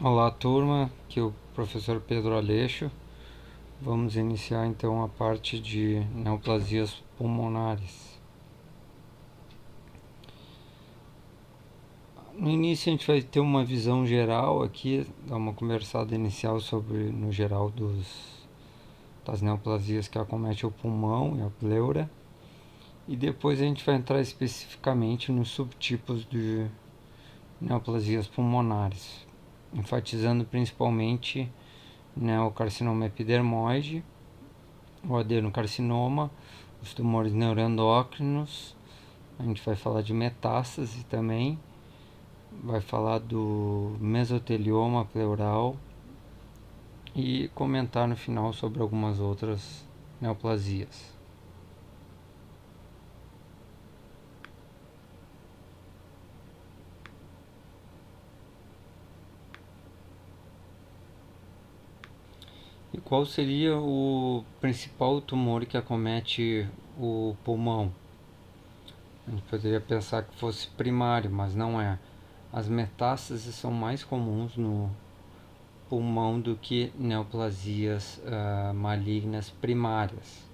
Olá, turma, aqui é o professor Pedro Aleixo. Vamos iniciar então a parte de neoplasias pulmonares. No início a gente vai ter uma visão geral aqui, dar uma conversada inicial sobre, no geral, das neoplasias que acometem o pulmão e a pleura. E depois a gente vai entrar especificamente nos subtipos de neoplasias pulmonares, enfatizando principalmente, o carcinoma epidermoide, o adenocarcinoma, os tumores neuroendócrinos. A gente vai falar de metástase também, vai falar do mesotelioma pleural e comentar no final sobre algumas outras neoplasias. E qual seria o principal tumor que acomete o pulmão? A gente poderia pensar que fosse primário, mas não é. As metástases são mais comuns no pulmão do que neoplasias malignas primárias.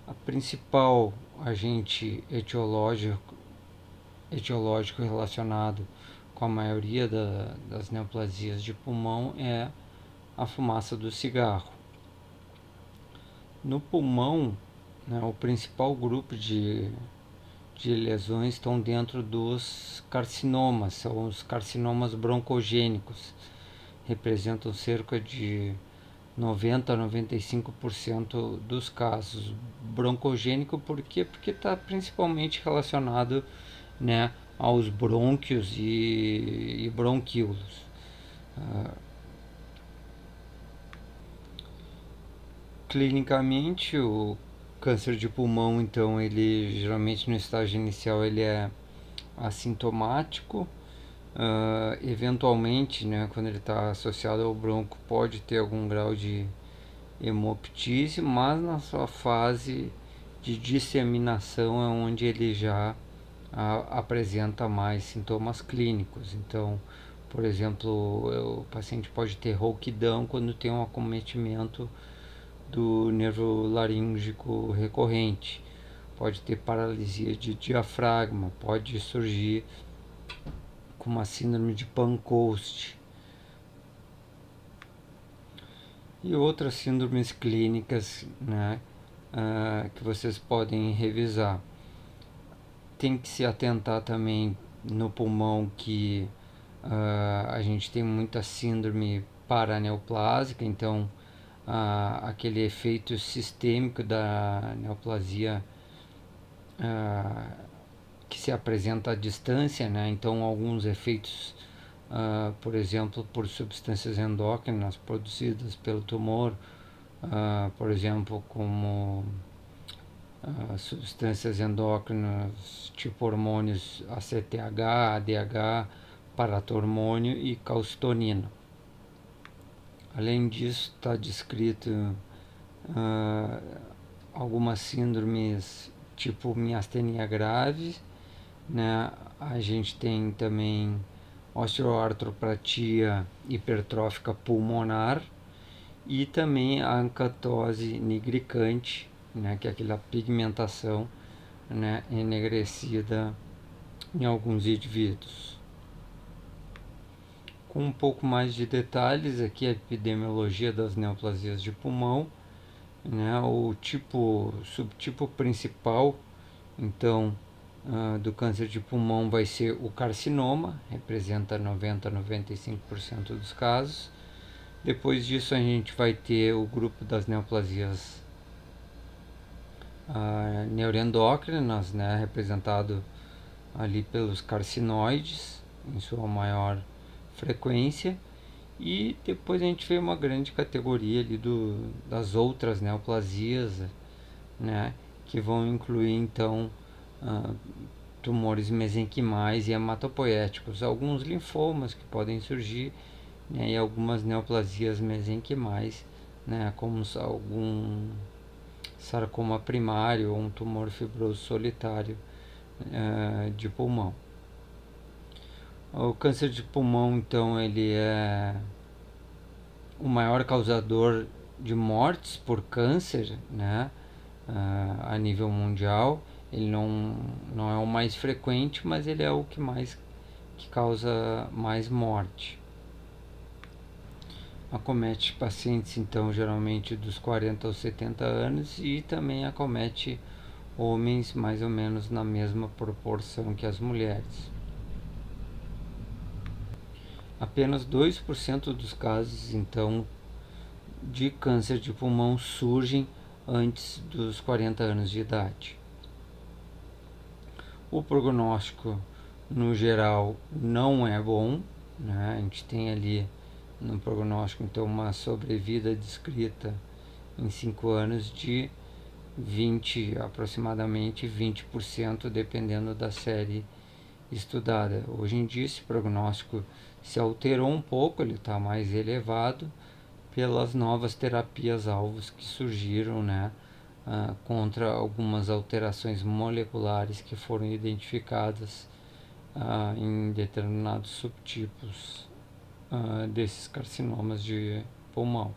A principal agente etiológico relacionado com a maioria das neoplasias de pulmão é a fumaça do cigarro. No pulmão, o principal grupo de lesões estão dentro dos carcinomas, são os carcinomas broncogênicos, representam cerca de 90 a 95% dos casos. Broncogênico por quê? Porque está principalmente relacionado, aos brônquios e bronquíolos. Clinicamente, o câncer de pulmão, então, ele geralmente no estágio inicial ele é assintomático. Eventualmente, quando ele está associado ao bronco, pode ter algum grau de hemoptise, mas na sua fase de disseminação é onde ele já apresenta mais sintomas clínicos. Então, por exemplo, o paciente pode ter rouquidão quando tem um acometimento do nervo laríngico recorrente, pode ter paralisia de diafragma, pode surgir com uma síndrome de Pancoast e outras síndromes clínicas, que vocês podem revisar. Tem que se atentar também no pulmão que a gente tem muita síndrome paraneoplásica, então aquele efeito sistêmico da neoplasia que se apresenta à distância, então alguns efeitos, por exemplo, por substâncias endócrinas produzidas pelo tumor, por exemplo, como substâncias endócrinas tipo hormônios ACTH, ADH, paratormônio e calcitonina. Além disso, está descrito algumas síndromes tipo miastenia grave, A gente tem também osteoartropatia hipertrófica pulmonar e também a ancatose nigricante, que é aquela pigmentação, enegrecida em alguns indivíduos. Com um pouco mais de detalhes, aqui a epidemiologia das neoplasias de pulmão, o subtipo principal, então, do câncer de pulmão vai ser o carcinoma, representa 90 a 95% dos casos. Depois disso a gente vai ter o grupo das neoplasias neuroendócrinas, representado ali pelos carcinoides, em sua maior frequência. E depois a gente vê uma grande categoria ali das outras neoplasias, que vão incluir então tumores mesenquimais e hematopoéticos, alguns linfomas que podem surgir, e algumas neoplasias mesenquimais, como algum sarcoma primário ou um tumor fibroso solitário de pulmão. O câncer de pulmão, então, ele é o maior causador de mortes por câncer, né, a nível mundial. Ele não é o mais frequente, mas ele é o que causa mais morte. Acomete pacientes, então, geralmente dos 40 aos 70 anos, e também acomete homens mais ou menos na mesma proporção que as mulheres. Apenas 2% dos casos, então, de câncer de pulmão surgem antes dos 40 anos de idade. O prognóstico, no geral, não é bom, né? A gente tem ali no prognóstico, então, uma sobrevida descrita em 5 anos de aproximadamente 20%, dependendo da série estudada. Hoje em dia esse prognóstico se alterou um pouco, ele está mais elevado pelas novas terapias-alvos que surgiram, né, contra algumas alterações moleculares que foram identificadas em determinados subtipos desses carcinomas de pulmão.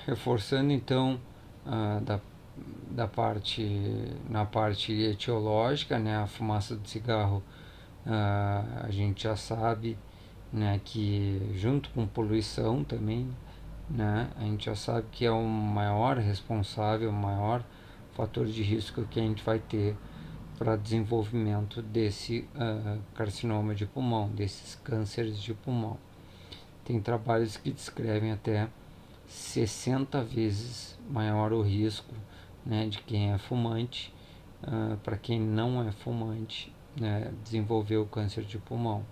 Reforçando então da parte na parte etiológica, né, a fumaça do cigarro, a gente já sabe, né, que junto com poluição também, né, a gente já sabe que é o maior responsável, o maior fator de risco que a gente vai ter para desenvolvimento desse carcinoma de pulmão, desses cânceres de pulmão. Tem trabalhos que descrevem até 60 vezes maior o risco, né, de quem é fumante para quem não é fumante, né, desenvolver o câncer de pulmão.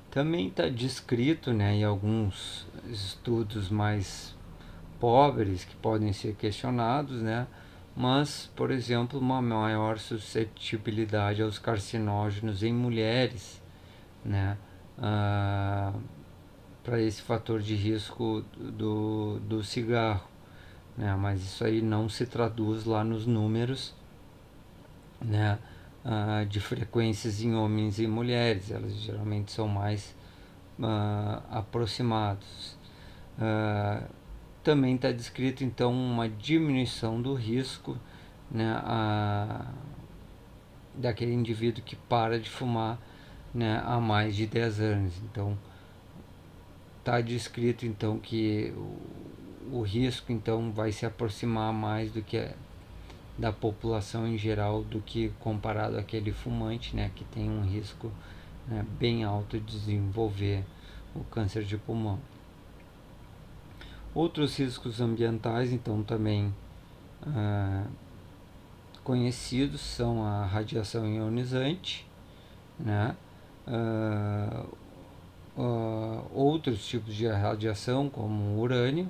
Também está descrito, né, em alguns estudos mais pobres que podem ser questionados, né, mas, por exemplo, uma maior suscetibilidade aos carcinógenos em mulheres, né, para esse fator de risco do cigarro, né, mas isso aí não se traduz lá nos números, né, de frequências em homens e mulheres, elas geralmente são mais aproximados. Também está descrito então uma diminuição do risco, né, daquele indivíduo que para de fumar, né, há mais de 10 anos. Então está descrito então que o risco então vai se aproximar mais do que da população em geral do que comparado àquele fumante, né, que tem um risco, né, bem alto de desenvolver o câncer de pulmão. Outros riscos ambientais, então, também conhecidos são a radiação ionizante, né, outros tipos de radiação, como o urânio,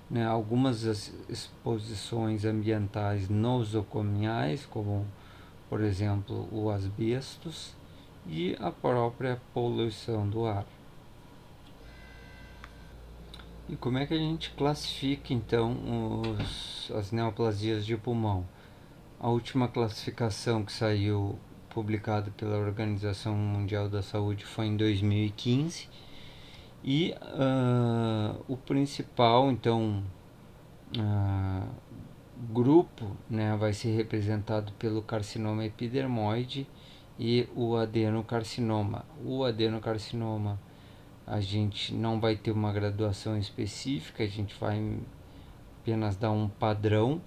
né, algumas exposições ambientais nosocomiais, como, por exemplo, o asbestos, e a própria poluição do ar. E como é que a gente classifica então as neoplasias de pulmão? A última classificação que saiu publicada pela Organização Mundial da Saúde foi em 2015 e o principal então grupo, né, vai ser representado pelo carcinoma epidermoide e o adenocarcinoma. O adenocarcinoma a gente não vai ter uma graduação específica, a gente vai apenas dar um padrão,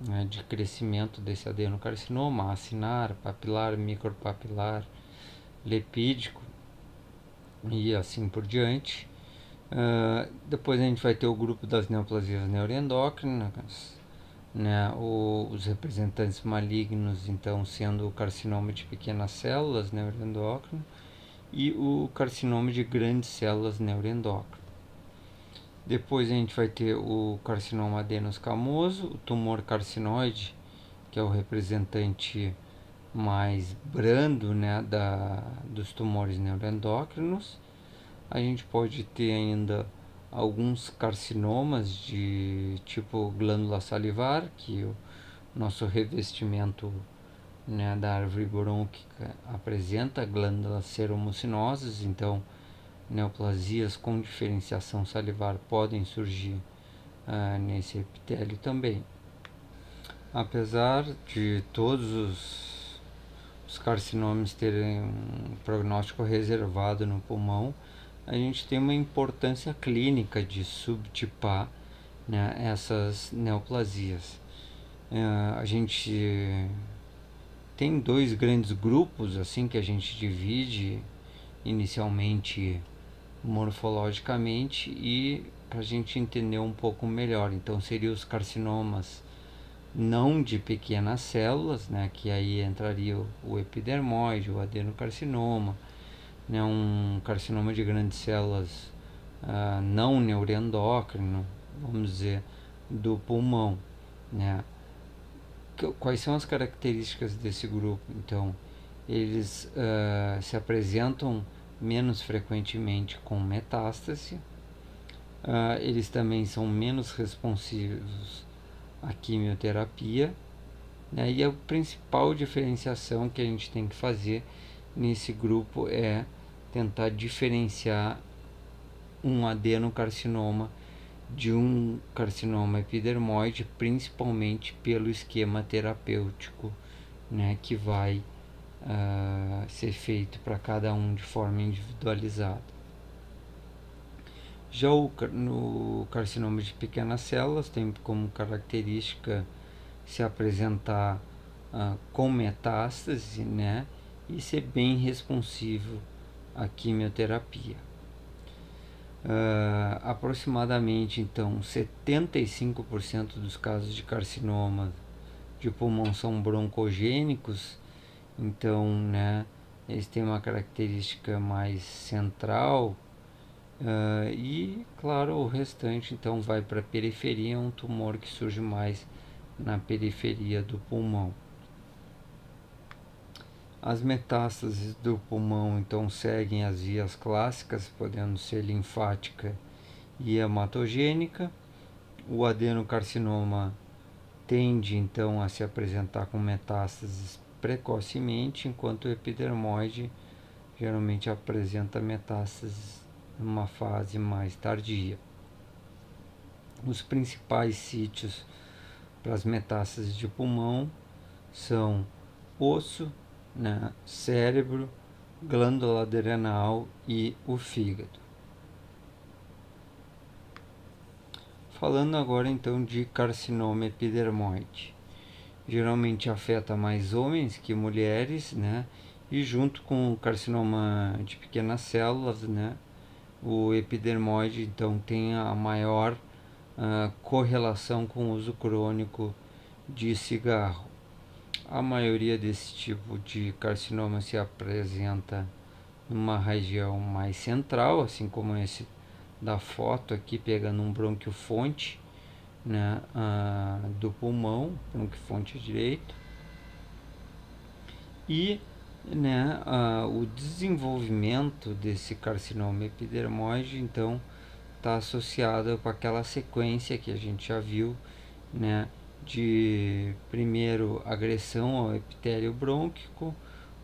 né, de crescimento desse adenocarcinoma, acinar, papilar, micropapilar, lepídico e assim por diante. Depois a gente vai ter o grupo das neoplasias neuroendócrinas, né, os representantes malignos, então, sendo o carcinoma de pequenas células neuroendócrino e o carcinoma de grandes células neuroendócrino. Depois a gente vai ter o carcinoma adenoscamoso, o tumor carcinoide, que é o representante mais brando, né, dos tumores neuroendócrinos. A gente pode ter ainda alguns carcinomas de tipo glândula salivar, que o nosso revestimento né, da árvore brônquica apresenta glândulas seromucinosas, então neoplasias com diferenciação salivar podem surgir nesse epitélio também. Apesar de todos os carcinomas terem um prognóstico reservado no pulmão, a gente tem uma importância clínica de subtipar, né, essas neoplasias. A gente tem dois grandes grupos assim que a gente divide inicialmente morfologicamente e para a gente entender um pouco melhor. Então seriam os carcinomas não de pequenas células, né, que aí entraria o epidermoide, o adenocarcinoma, né, um carcinoma de grandes células não neuroendócrino, vamos dizer, do pulmão, né. Quais são as características desse grupo? Então, eles se apresentam menos frequentemente com metástase, eles também são menos responsivos à quimioterapia, né? E a principal diferenciação que a gente tem que fazer nesse grupo é tentar diferenciar um adenocarcinoma de um carcinoma epidermoide, principalmente pelo esquema terapêutico, né, que vai ser feito para cada um de forma individualizada. Já no carcinoma de pequenas células tem como característica se apresentar com metástase, né, e ser bem responsivo à quimioterapia. Aproximadamente então 75% dos casos de carcinoma de pulmão são broncogênicos, então, né, eles têm uma característica mais central, e claro, o restante então vai para a periferia, um tumor que surge mais na periferia do pulmão. As metástases do pulmão então seguem as vias clássicas, podendo ser linfática e hematogênica. O adenocarcinoma tende então a se apresentar com metástases precocemente, enquanto o epidermoide geralmente apresenta metástases numa fase mais tardia. Os principais sítios para as metástases de pulmão são osso, né, cérebro, glândula adrenal e o fígado. Falando agora então de carcinoma epidermoide. Geralmente afeta mais homens que mulheres, né? E junto com o carcinoma de pequenas células, né, o epidermoide então tem a maior correlação com o uso crônico de cigarro. A maioria desse tipo de carcinoma se apresenta numa região mais central, assim como esse da foto aqui, pegando um bronquiofonte, né, do pulmão, bronquiofonte direito. E, né, o desenvolvimento desse carcinoma epidermoide, então, está associado com aquela sequência que a gente já viu, né, de primeiro agressão ao epitélio brônquico,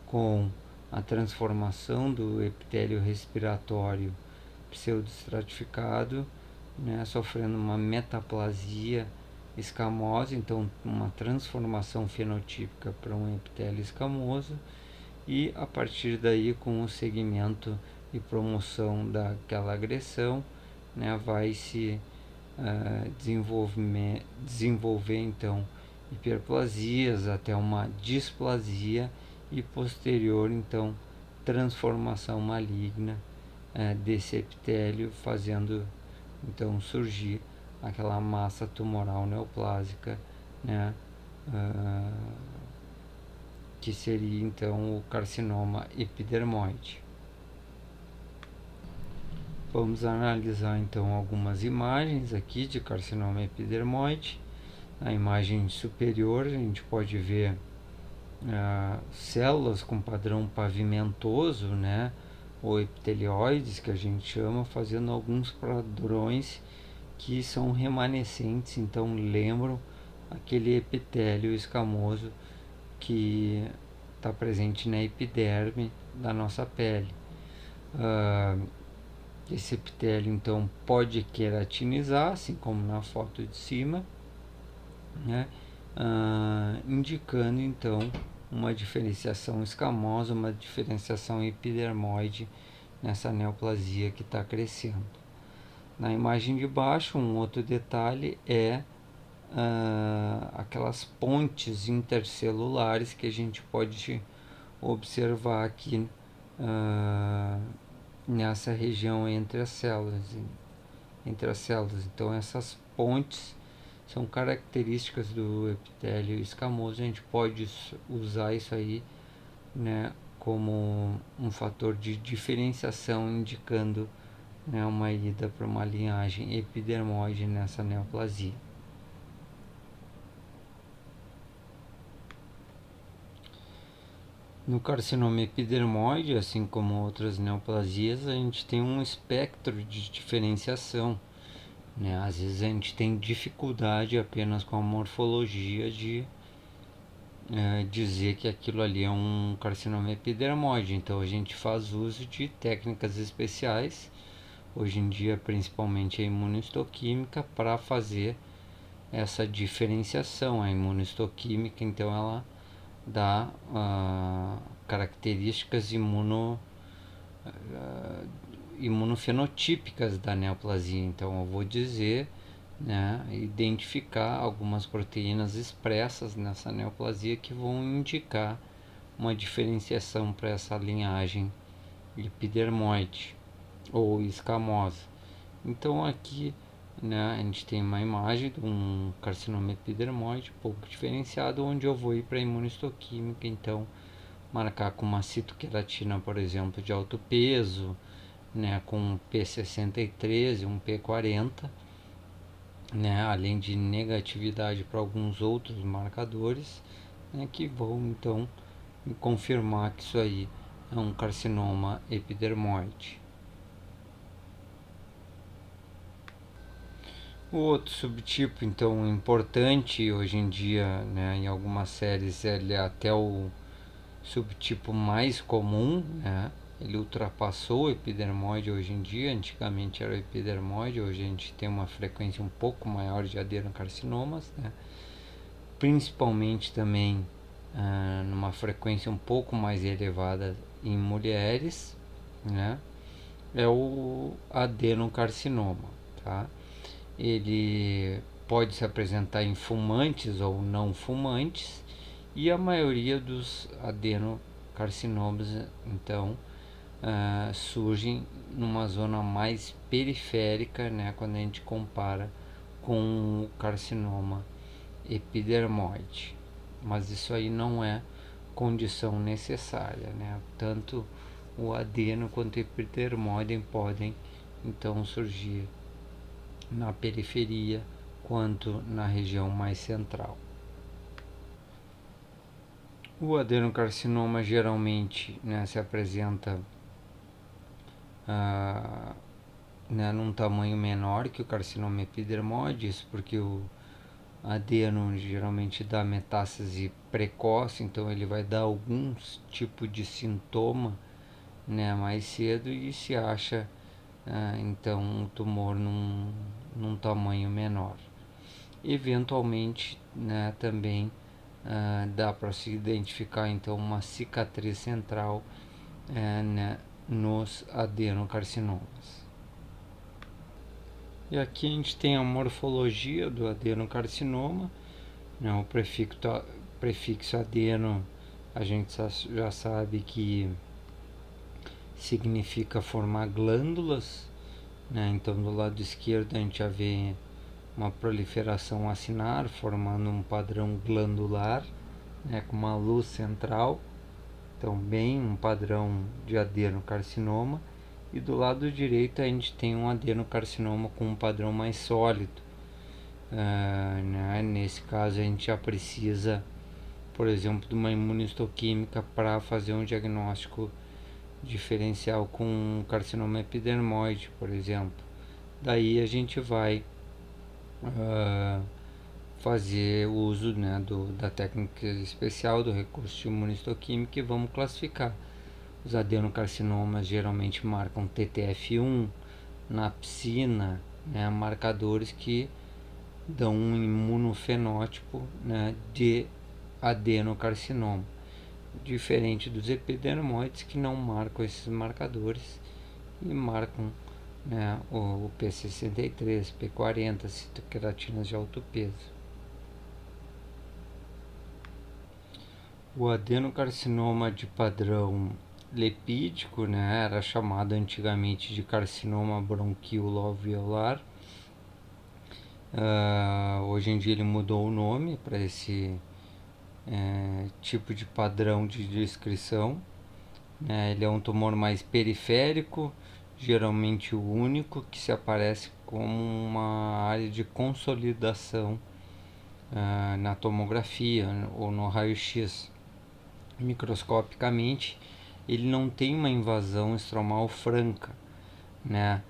com a transformação do epitélio respiratório pseudoestratificado, né, sofrendo uma metaplasia escamosa, então uma transformação fenotípica para um epitélio escamoso, e a partir daí, com o segmento e promoção daquela agressão, né, vai se desenvolver então hiperplasias até uma displasia e posterior então transformação maligna desse epitélio, fazendo então surgir aquela massa tumoral neoplásica, né, que seria então o carcinoma epidermoide. Vamos analisar então algumas imagens aqui de carcinoma epidermoide. Na imagem superior a gente pode ver células com padrão pavimentoso, né, ou epitelioides, que a gente chama, fazendo alguns padrões que são remanescentes, então lembram aquele epitélio escamoso que está presente na epiderme da nossa pele. Esse epitélio então pode queratinizar, assim como na foto de cima, né? Indicando então uma diferenciação escamosa, uma diferenciação epidermoide nessa neoplasia que está crescendo. Na imagem de baixo, um outro detalhe é aquelas pontes intercelulares que a gente pode observar aqui nessa região entre as células. Então essas pontes são características do epitélio escamoso. A gente pode usar isso aí, né, como um fator de diferenciação, indicando, né, uma ida para uma linhagem epidermoide nessa neoplasia. No carcinoma epidermoide, assim como outras neoplasias, a gente tem um espectro de diferenciação, né? Às vezes a gente tem dificuldade apenas com a morfologia de dizer que aquilo ali é um carcinoma epidermoide. Então a gente faz uso de técnicas especiais, hoje em dia principalmente a imunohistoquímica, para fazer essa diferenciação. A imunohistoquímica, então, ela dá características imunofenotípicas da neoplasia. Então eu vou dizer, né, identificar algumas proteínas expressas nessa neoplasia que vão indicar uma diferenciação para essa linhagem epidermoide ou escamosa. Então aqui, né, a gente tem uma imagem de um carcinoma epidermoide pouco diferenciado, onde eu vou ir para a imunohistoquímica, então marcar com uma citoqueratina, por exemplo, de alto peso, né, com um P63 e um P40, né, além de negatividade para alguns outros marcadores, né, que vão então confirmar que isso aí é um carcinoma epidermoide. O outro subtipo, então, importante hoje em dia, né, em algumas séries, ele é até o subtipo mais comum, né? Ele ultrapassou o epidermoide hoje em dia. Antigamente era o epidermoide, hoje a gente tem uma frequência um pouco maior de adenocarcinomas, né? Principalmente também numa frequência um pouco mais elevada em mulheres, né? É o adenocarcinoma, tá? Ele pode se apresentar em fumantes ou não fumantes, e a maioria dos adenocarcinomas, então, surgem numa zona mais periférica, né, quando a gente compara com o carcinoma epidermoide. Mas isso aí não é condição necessária, né? Tanto o adeno quanto o epidermoide podem então surgir na periferia quanto na região mais central. O adenocarcinoma geralmente, né, se apresenta né, num tamanho menor que o carcinoma epidermoide, isso porque o adeno geralmente dá metástase precoce, então ele vai dar algum tipo de sintoma, né, mais cedo, e se acha então um tumor num tamanho menor. Eventualmente, né, também dá para se identificar então uma cicatriz central, né, nos adenocarcinomas. E aqui a gente tem a morfologia do adenocarcinoma, né, o prefixo adeno, a gente já sabe que significa formar glândulas, né? Então do lado esquerdo a gente já vê uma proliferação acinar, formando um padrão glandular, né, com uma luz central, então bem um padrão de adenocarcinoma. E do lado direito a gente tem um adenocarcinoma com um padrão mais sólido, né? Nesse caso a gente já precisa, por exemplo, de uma imunohistoquímica para fazer um diagnóstico diferencial com carcinoma epidermoide, por exemplo. Daí a gente vai fazer uso, né, da técnica especial do recurso de imunistoquímica e vamos classificar. Os adenocarcinomas geralmente marcam TTF1, napsina, né, marcadores que dão um imunofenótipo, né, de adenocarcinoma, diferente dos epidermoides que não marcam esses marcadores e marcam, né, o P63, P40, citoqueratinas de alto peso. O adenocarcinoma de padrão lipídico, né, era chamado antigamente de carcinoma bronquioalveolar. Hoje em dia ele mudou o nome para esse tipo de padrão de descrição. Ele é um tumor mais periférico, geralmente o único, que se aparece como uma área de consolidação na tomografia ou no raio-x. Microscopicamente, ele não tem uma invasão estromal franca, né?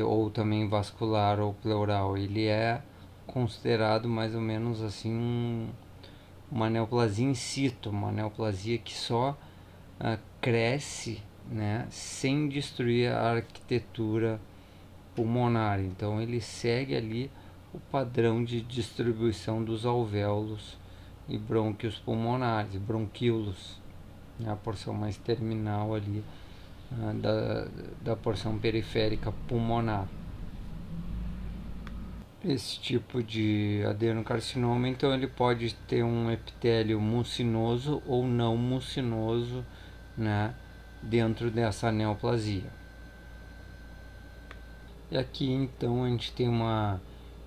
Ou também vascular ou pleural. Ele é considerado mais ou menos assim uma neoplasia in situ, uma neoplasia que só cresce, né, sem destruir a arquitetura pulmonar. Então ele segue ali o padrão de distribuição dos alvéolos e brônquios pulmonares, bronquíolos, né, a porção mais terminal ali da porção periférica pulmonar. Esse tipo de adenocarcinoma, então ele pode ter um epitélio mucinoso ou não mucinoso, né, dentro dessa neoplasia. E aqui então a gente tem uma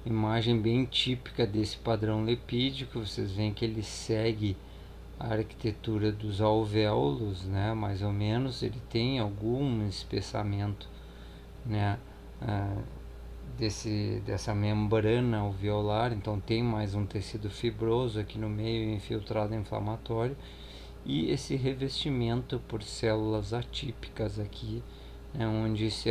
imagem bem típica desse padrão lipídico. Vocês veem que ele segue a arquitetura dos alvéolos, né, mais ou menos. Ele tem algum espessamento, né, dessa membrana alveolar, então tem mais um tecido fibroso aqui no meio, infiltrado inflamatório, e esse revestimento por células atípicas aqui, né, onde esse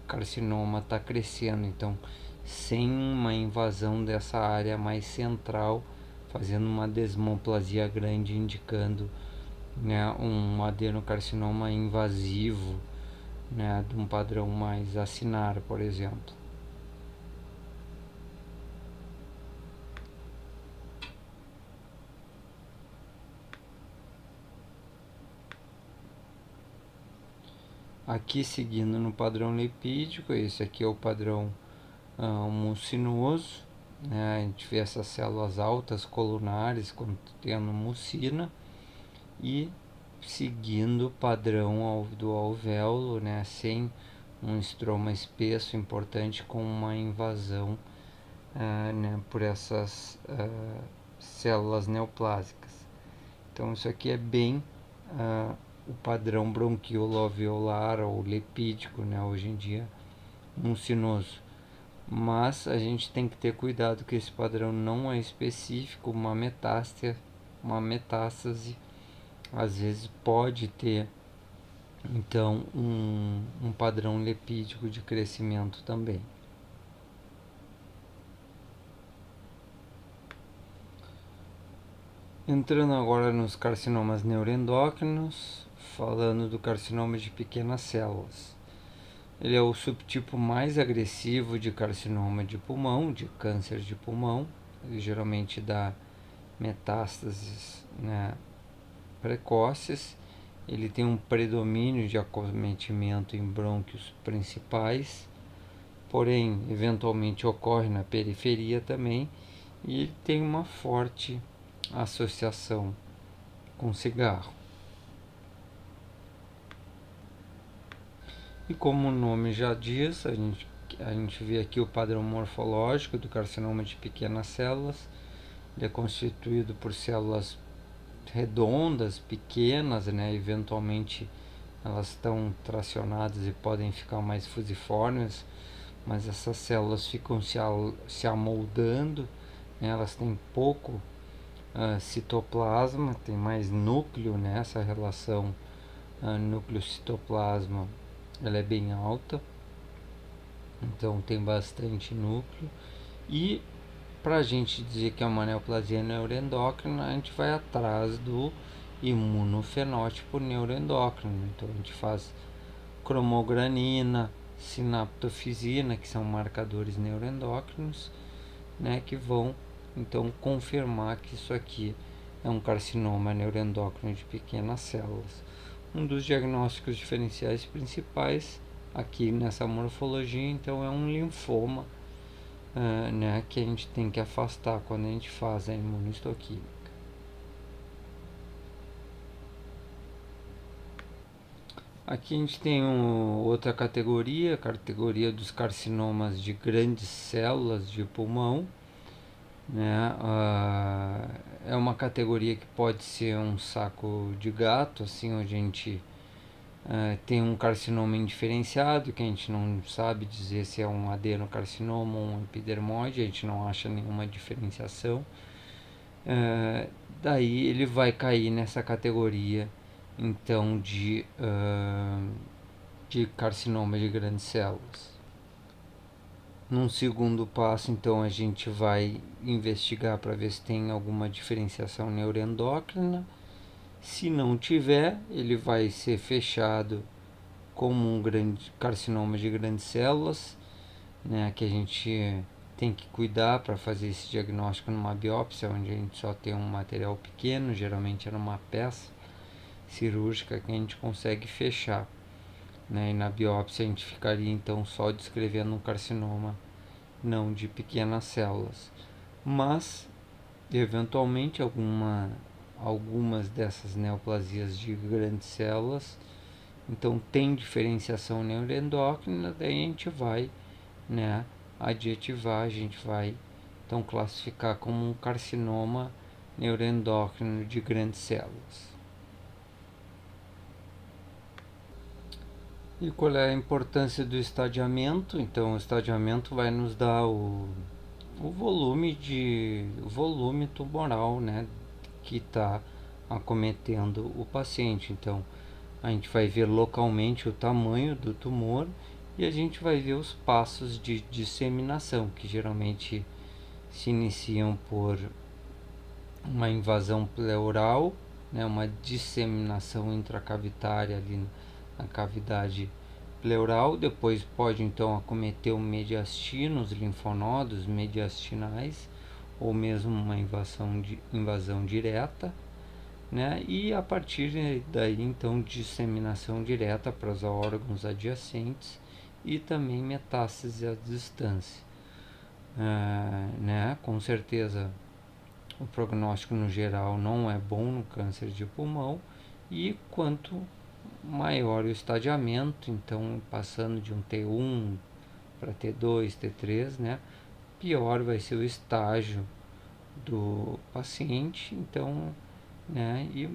carcinoma está crescendo, então sem uma invasão dessa área mais central, fazendo uma desmoplasia grande, indicando, né, um adenocarcinoma invasivo, né, de um padrão mais acinar, por exemplo. Aqui seguindo no padrão lipídico, esse aqui é o padrão mucinoso, né? A gente vê essas células altas colunares contendo mucina, e seguindo o padrão do alvéolo, né, sem um estroma espesso importante, com uma invasão, né, por essas células neoplásicas. Então isso aqui é bem o padrão bronquiolo-alveolar ou lipídico, né, hoje em dia mucinoso. Mas a gente tem que ter cuidado que esse padrão não é específico. Uma metástase às vezes pode ter então um padrão lipídico de crescimento também. Entrando agora nos carcinomas neuroendócrinos, falando do carcinoma de pequenas células. Ele é o subtipo mais agressivo de carcinoma de pulmão, de câncer de pulmão. Ele geralmente dá metástases, né, precoces. Ele tem um predomínio de acometimento em brônquios principais, porém, eventualmente ocorre na periferia também, e ele tem uma forte associação com cigarro. E como o nome já diz, a gente vê aqui o padrão morfológico do carcinoma de pequenas células. Ele é constituído por células redondas, pequenas, né? Eventualmente elas estão tracionadas e podem ficar mais fusiformes, mas essas células ficam se amoldando, né? Elas têm pouco citoplasma, tem mais núcleo, né? Essa relação núcleo-citoplasma, ela é bem alta, então tem bastante núcleo, e para a gente dizer que é uma neoplasia neuroendócrina, a gente vai atrás do imunofenótipo neuroendócrino. Então a gente faz cromogranina, sinaptofisina, que são marcadores neuroendócrinos, né, que vão então confirmar que isso aqui é um carcinoma neuroendócrino de pequenas células. Um dos diagnósticos diferenciais principais aqui nessa morfologia, então, é um linfoma, né, que a gente tem que afastar quando a gente faz a imunohistoquímica. Aqui a gente tem outra categoria, categoria dos carcinomas de grandes células de pulmão, né? É uma categoria que pode ser um saco de gato, assim, onde a gente tem um carcinoma indiferenciado, que a gente não sabe dizer se é um adenocarcinoma ou um epidermoide, a gente não acha nenhuma diferenciação. Daí ele vai cair nessa categoria, então, de carcinoma de grandes células. Num segundo passo, então, a gente vai investigar para ver se tem alguma diferenciação neuroendócrina. Se não tiver, ele vai ser fechado como um grande carcinoma de grandes células, né, que a gente tem que cuidar para fazer esse diagnóstico numa biópsia, onde a gente só tem um material pequeno, geralmente é numa peça cirúrgica que a gente consegue fechar, né, e na biópsia a gente ficaria então só descrevendo um carcinoma não de pequenas células. Mas, eventualmente, algumas dessas neoplasias de grandes células, então tem diferenciação neuroendócrina, daí a gente vai, né, adjetivar, a gente vai então classificar como um carcinoma neuroendócrino de grandes células. E qual é a importância do estadiamento? Então, o estadiamento vai nos dar o volume tumoral, né, que está acometendo o paciente. Então, a gente vai ver localmente o tamanho do tumor e a gente vai ver os passos de disseminação, que geralmente se iniciam por uma invasão pleural, né, uma disseminação intracavitária ali na cavidade pleural. Depois pode então acometer o mediastino, os linfonodos mediastinais, ou mesmo uma invasão direta, né? E a partir daí então disseminação direta para os órgãos adjacentes e também metástase à distância, né? Com certeza o prognóstico no geral não é bom no câncer de pulmão, e quanto maior o estadiamento, então passando de um T1 para T2, T3, né, pior vai ser o estágio do paciente, então, né, e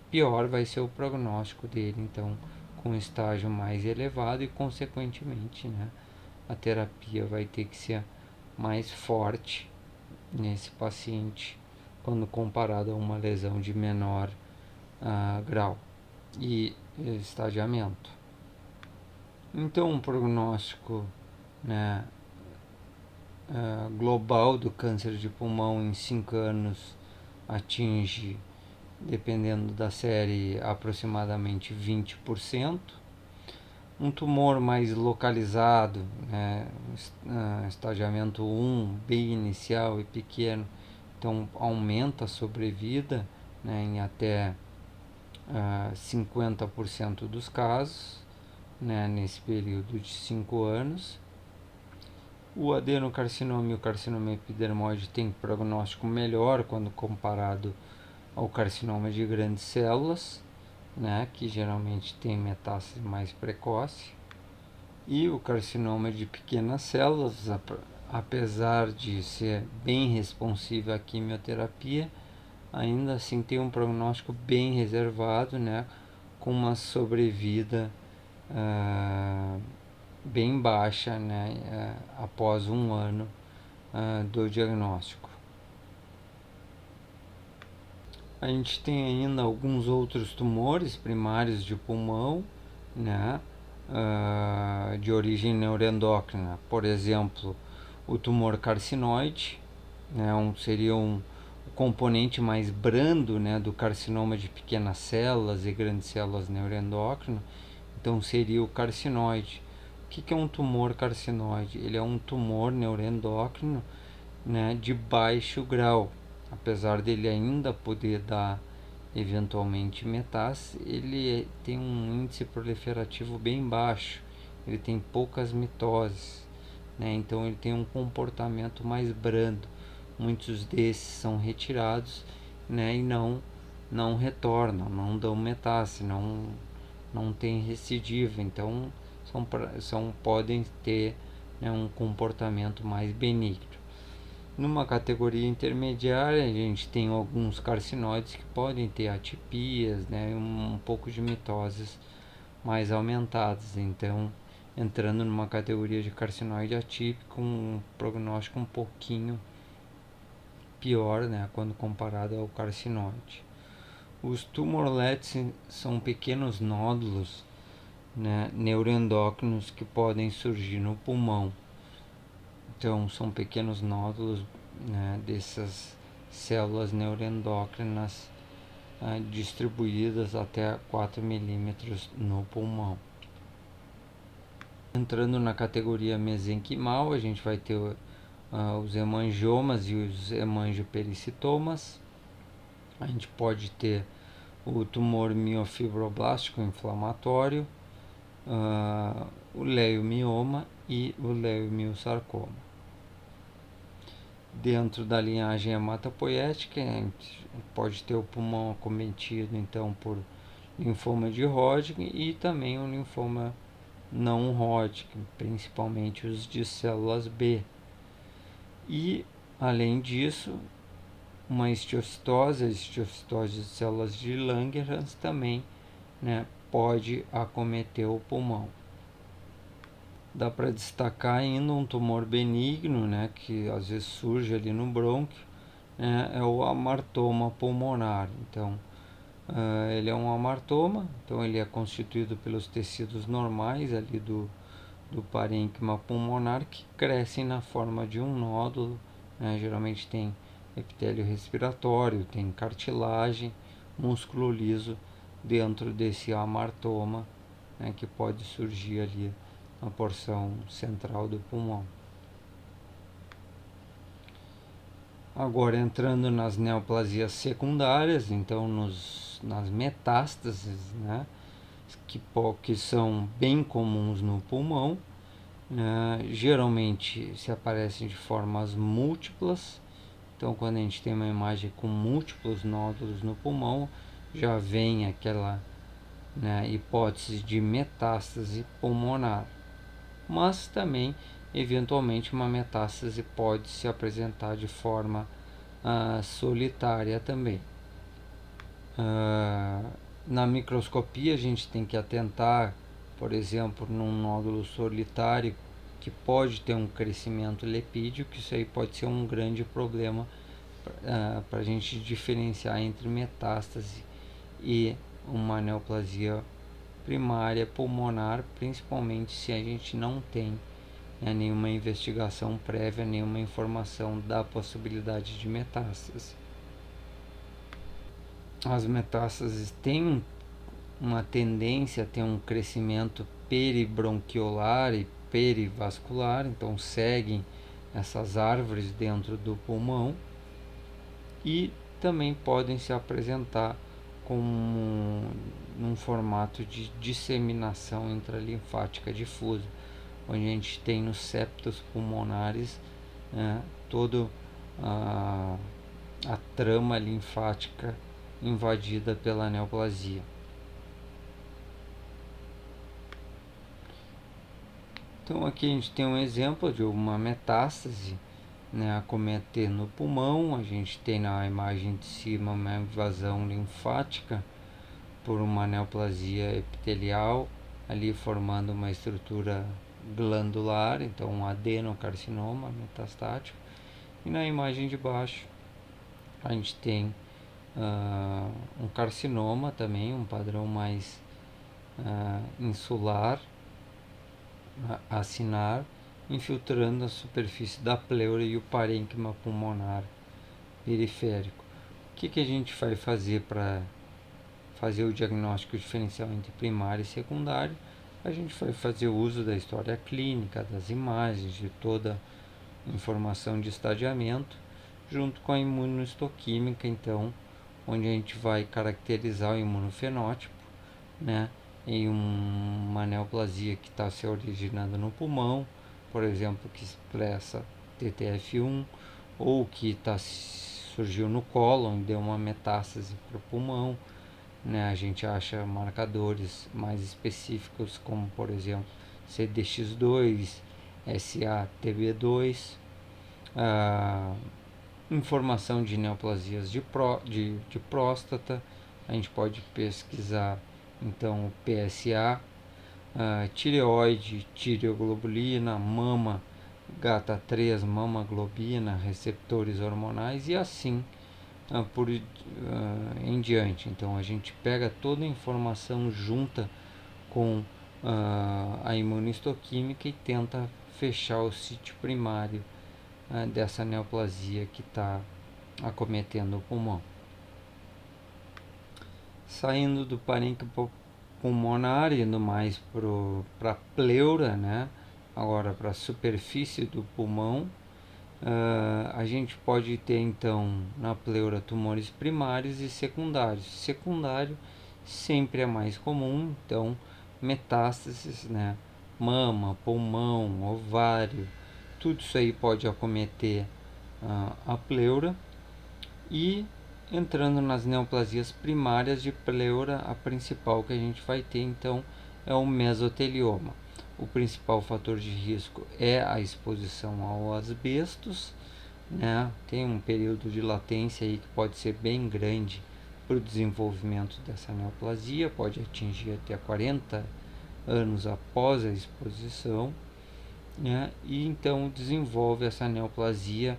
pior vai ser o prognóstico dele, então, com estágio mais elevado, e consequentemente, né, a terapia vai ter que ser mais forte nesse paciente quando comparado a uma lesão de menor grau e estadiamento. Então, um prognóstico, né, global do câncer de pulmão em 5 anos atinge, dependendo da série, aproximadamente 20%. Um tumor mais localizado, né, estadiamento 1, bem inicial e pequeno, então aumenta a sobrevida, né, em até 50% dos casos, né, nesse período de 5 anos. O adenocarcinoma e o carcinoma epidermoide têm prognóstico melhor quando comparado ao carcinoma de grandes células, né, que geralmente tem metástase mais precoce. E o carcinoma de pequenas células, apesar de ser bem responsivo à quimioterapia, ainda assim tem um prognóstico bem reservado, né, com uma sobrevida bem baixa, né, após 1 ano do diagnóstico. A gente tem ainda alguns outros tumores primários de pulmão, né, de origem neuroendócrina. Por exemplo, o tumor carcinoide, né, seria o componente mais brando, né, do carcinoma de pequenas células e grandes células neuroendócrino. Então seria o carcinoide. O que é um tumor carcinoide? Ele é um tumor neuroendócrino, né, de baixo grau. Apesar dele ainda poder dar eventualmente metástase, ele tem um índice proliferativo bem baixo. Ele tem poucas mitoses, né? Então ele tem um comportamento mais brando. Muitos desses são retirados, né, e não retornam, não dão metástase, não tem recidiva. Então podem ter, né, um comportamento mais benigno. Numa categoria intermediária, a gente tem alguns carcinoides que podem ter atipias, né, um pouco de mitoses mais aumentadas. Então, entrando numa categoria de carcinoide atípico, um prognóstico um pouquinho pior, né, quando comparado ao carcinoide. Os tumorlets são pequenos nódulos, né, neuroendócrinos que podem surgir no pulmão. Então, são pequenos nódulos, né, dessas células neuroendócrinas distribuídas até 4 milímetros no pulmão. Entrando na categoria mesenquimal, a gente vai ter os hemangiomas e os hemangiopericitomas. A gente pode ter o tumor miofibroblástico inflamatório, o leiomioma e o leiomiosarcoma. Dentro da linhagem hematopoética, a gente pode ter o pulmão acometido então por linfoma de Hodgkin e também o linfoma não Hodgkin, principalmente os de células B. E, além disso, uma histiocytose, a histiocytose de células de Langerhans também, né, pode acometer o pulmão. Dá para destacar ainda um tumor benigno, né, que às vezes surge ali no brônquio, né, é o amartoma pulmonar. Então, ele é um amartoma, então ele é constituído pelos tecidos normais ali do parênquima pulmonar que crescem na forma de um nódulo, né, geralmente tem epitélio respiratório, tem cartilagem, músculo liso dentro desse amartoma, né, que pode surgir ali na porção central do pulmão. Agora entrando nas neoplasias secundárias, então nas metástases, né, que são bem comuns no pulmão, geralmente se aparecem de formas múltiplas. Então quando a gente tem uma imagem com múltiplos nódulos no pulmão, já vem aquela, né, hipótese de metástase pulmonar. Mas também, eventualmente, uma metástase pode se apresentar de forma solitária também. Na microscopia, a gente tem que atentar, por exemplo, num nódulo solitário que pode ter um crescimento lipídico, que isso aí pode ser um grande problema para a gente diferenciar entre metástase e uma neoplasia primária pulmonar, principalmente se a gente não tem, né, nenhuma investigação prévia, nenhuma informação da possibilidade de metástase. As metástases têm uma tendência a ter um crescimento peribronquiolar e perivascular, então seguem essas árvores dentro do pulmão e também podem se apresentar como num formato de disseminação intralinfática difusa, onde a gente tem nos septos pulmonares, né, toda a trama linfática invadida pela neoplasia. Então aqui a gente tem um exemplo de uma metástase, né, acometer no pulmão. A gente tem na imagem de cima uma invasão linfática por uma neoplasia epitelial, ali formando uma estrutura glandular, então um adenocarcinoma metastático. E na imagem de baixo a gente tem um carcinoma também, um padrão mais insular, acinar, infiltrando a superfície da pleura e o parênquima pulmonar periférico. O que a gente vai fazer para fazer o diagnóstico diferencial entre primário e secundário? A gente vai fazer uso da história clínica, das imagens, de toda a informação de estadiamento, junto com a imunohistoquímica, então, onde a gente vai caracterizar o imunofenótipo, né, em uma neoplasia que está se originando no pulmão, por exemplo, que expressa TTF1, ou que surgiu no cólon e deu uma metástase para o pulmão, né? A gente acha marcadores mais específicos, como por exemplo CDX2, SATB2, informação de neoplasias de próstata. A gente pode pesquisar então o PSA, tireoide, tireoglobulina, mama, GATA3, mama globina, receptores hormonais e assim em diante. Então a gente pega toda a informação junta com a imunohistoquímica e tenta fechar o sítio primário dessa neoplasia que está acometendo o pulmão. Saindo do parênquima pulmonar, indo mais para a pleura, né? Agora para a superfície do pulmão, a gente pode ter então na pleura tumores primários e secundários. Secundário sempre é mais comum, então metástases, né? Mama, pulmão, ovário, tudo isso aí pode acometer a pleura. E entrando nas neoplasias primárias de pleura, a principal que a gente vai ter então é o mesotelioma. O principal fator de risco é a exposição ao asbestos, né? Tem um período de latência aí que pode ser bem grande para o desenvolvimento dessa neoplasia, pode atingir até 40 anos após a exposição, né? E então desenvolve essa neoplasia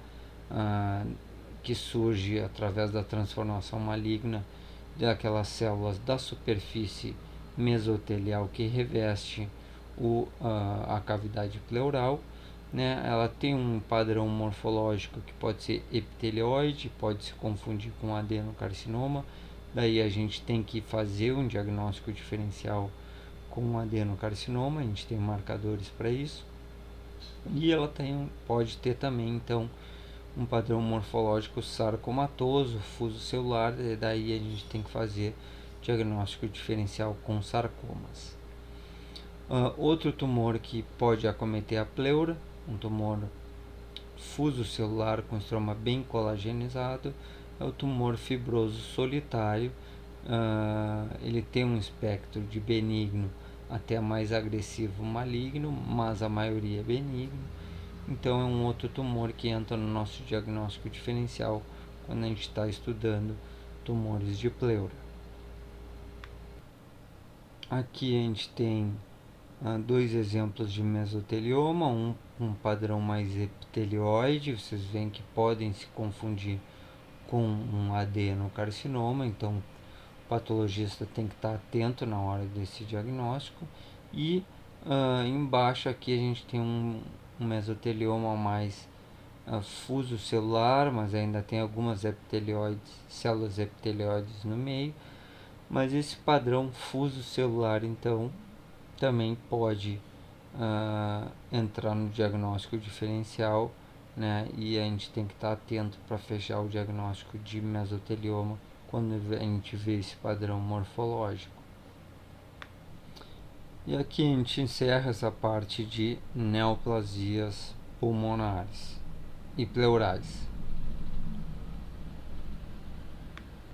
que surge através da transformação maligna daquelas células da superfície mesotelial que reveste a cavidade pleural, né? Ela tem um padrão morfológico que pode ser epitelioide, pode se confundir com adenocarcinoma, daí a gente tem que fazer um diagnóstico diferencial com adenocarcinoma, a gente tem marcadores para isso, e ela pode ter também então um padrão morfológico sarcomatoso, fuso celular, e daí a gente tem que fazer diagnóstico diferencial com sarcomas. Outro tumor que pode acometer a pleura, um tumor fuso celular com estroma bem colagenizado, é o tumor fibroso solitário. Ele tem um espectro de benigno até mais agressivo maligno, mas a maioria é benigno. Então é um outro tumor que entra no nosso diagnóstico diferencial quando a gente está estudando tumores de pleura. Aqui a gente tem dois exemplos de mesotelioma, um padrão mais epitelioide, vocês veem que podem se confundir com um adenocarcinoma, então o patologista tem que estar atento na hora desse diagnóstico. E embaixo aqui a gente tem um mesotelioma mais fuso celular, mas ainda tem algumas células epitelioides no meio, mas esse padrão fuso celular então também pode entrar no diagnóstico diferencial, né? E a gente tem que estar atento para fechar o diagnóstico de mesotelioma quando a gente vê esse padrão morfológico. E aqui a gente encerra essa parte de neoplasias pulmonares e pleurais.